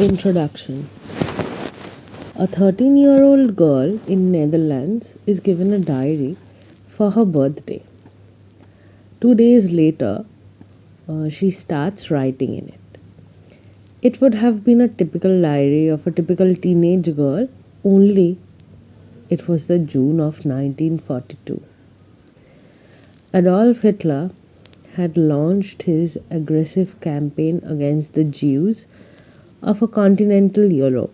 Introduction. A 13-year-old girl in Netherlands is given a diary for her birthday. 2 days later, she starts writing in it. It would have been a typical diary of a typical teenage girl, only it was the June of 1942. Adolf Hitler had launched his aggressive campaign against the Jews of a continental Europe.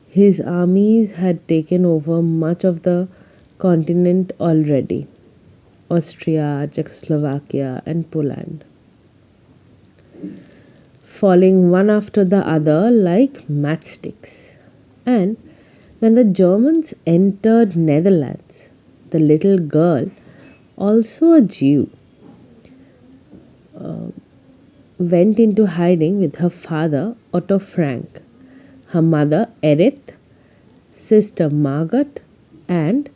His armies had taken over much of the continent already: Austria, Czechoslovakia, and Poland, falling one after the other like matchsticks. And when the Germans entered Netherlands, the little girl, also a Jew, went into hiding with her father, Otto Frank, her mother, Edith, sister Margot, and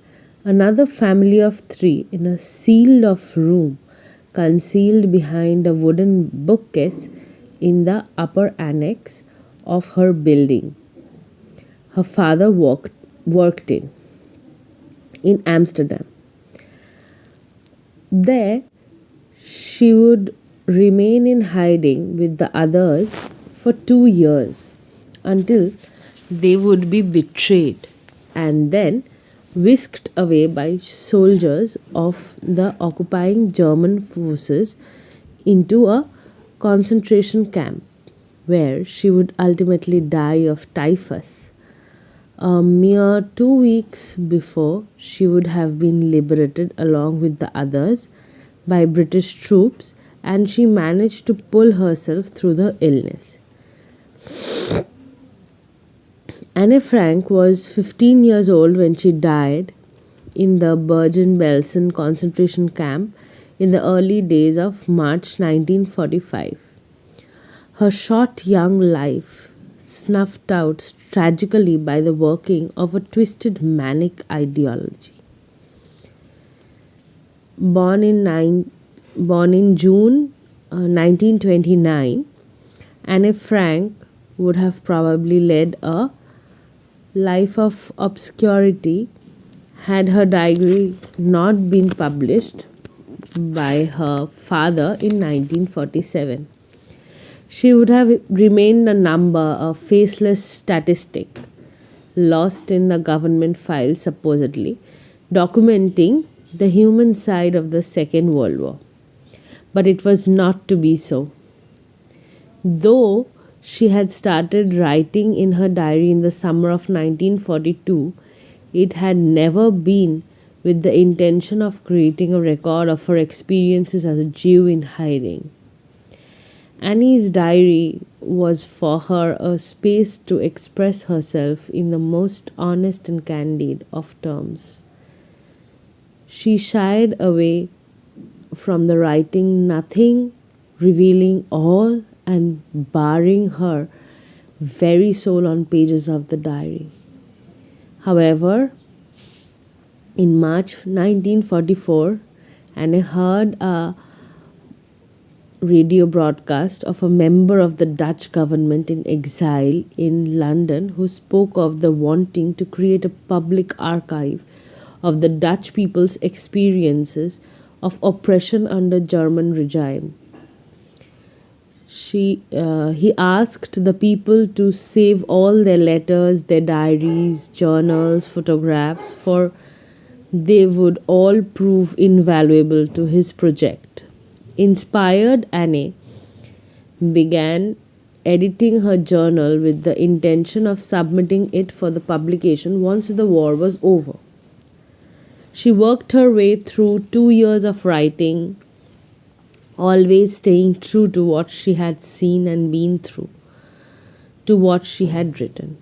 another family of three in a sealed off room concealed behind a wooden bookcase in the upper annex of her building her father worked in Amsterdam. There, she would remain in hiding with the others for 2 years until they would be betrayed and then whisked away by soldiers of the occupying German forces into a concentration camp where she would ultimately die of typhus. A mere 2 weeks before she would have been liberated along with the others by British troops, and she managed to pull herself through the illness. Anne Frank was 15 years old when she died in the Bergen-Belsen concentration camp in the early days of March 1945. Her short young life snuffed out tragically by the working of a twisted manic ideology. Born in June 1929, Anne Frank would have probably led a life of obscurity had her diary not been published by her father in 1947. She would have remained a number, a faceless statistic, lost in the government files supposedly, documenting the human side of the Second World War. But it was not to be so. Though she had started writing in her diary in the summer of 1942, it had never been with the intention of creating a record of her experiences as a Jew in hiding. Annie's diary was for her a space to express herself in the most honest and candid of terms. She shied away from the writing nothing, revealing all and baring her very soul on pages of the diary. However, in March 1944, Anne heard a radio broadcast of a member of the Dutch government in exile in London who spoke of the wanting to create a public archive of the Dutch people's experiences of oppression under German regime. He asked the people to save all their letters, their diaries, journals, photographs, for they would all prove invaluable to his project. Inspired, Anne began editing her journal with the intention of submitting it for the publication once the war was over. She worked her way through 2 years of writing, always staying true to what she had seen and been through, to what she had written.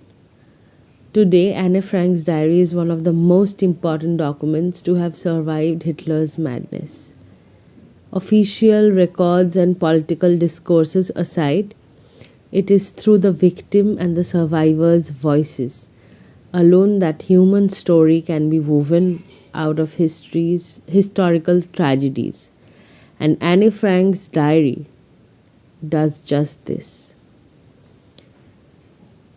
Today, Anne Frank's diary is one of the most important documents to have survived Hitler's madness. Official records and political discourses aside, it is through the victim and the survivors' voices alone that human story can be woven out of history's historical tragedies. And Anne Frank's diary does just this.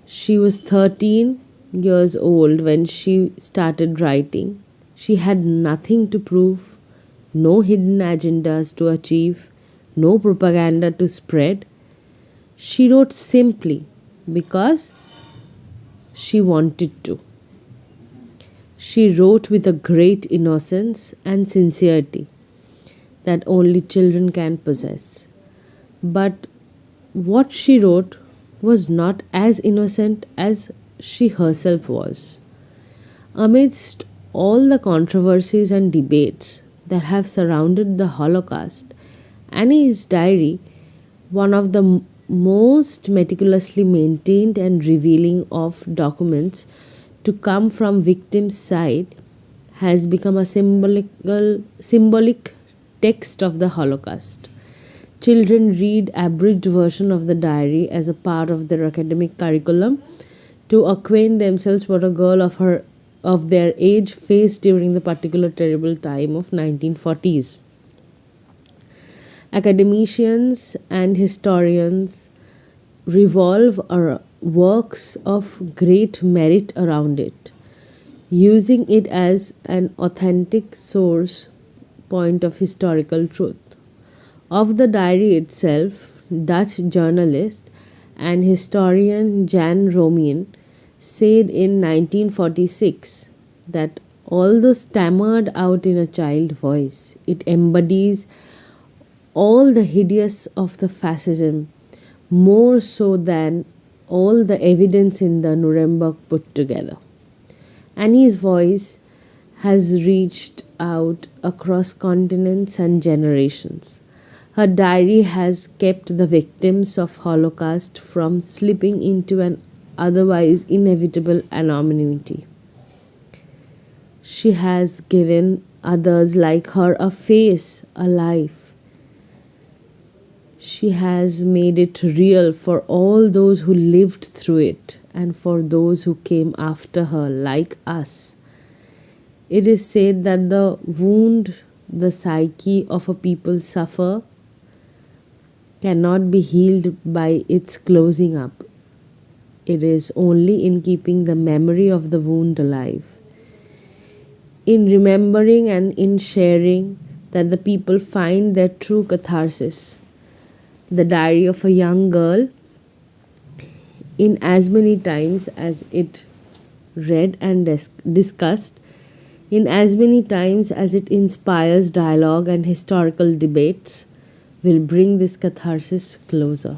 She was 13 years old when she started writing. She had nothing to prove, no hidden agendas to achieve, no propaganda to spread. She wrote simply because she wanted to. She wrote with a great innocence and sincerity that only children can possess. But what she wrote was not as innocent as she herself was. Amidst all the controversies and debates that have surrounded the Holocaust, Annie's diary, one of the most meticulously maintained and revealing of documents to come from victims' side, has become a symbolic text of the Holocaust. Children read abridged version of the diary as a part of their academic curriculum to acquaint themselves what a girl of their age faced during the particular terrible time of 1940s. Academicians and historians revolve works of great merit around it, using it as an authentic source point of historical truth. Of the diary itself, Dutch journalist and historian Jan Romijn said in 1946 that although stammered out in a child voice, it embodies all the hideous of the fascism, more so than all the evidence in the Nuremberg put together. Annie's voice has reached out across continents and generations. Her diary has kept the victims of Holocaust from slipping into an otherwise inevitable anonymity. She has given others like her a face, a life. She has made it real for all those who lived through it and for those who came after her, like us. It is said that the wound the psyche of a people suffer cannot be healed by its closing up. It is only in keeping the memory of the wound alive, in remembering and in sharing, that the people find their true catharsis. The diary of a young girl, in as many times as it read and discussed, in as many times as it inspires dialogue and historical debates, will bring this catharsis closer.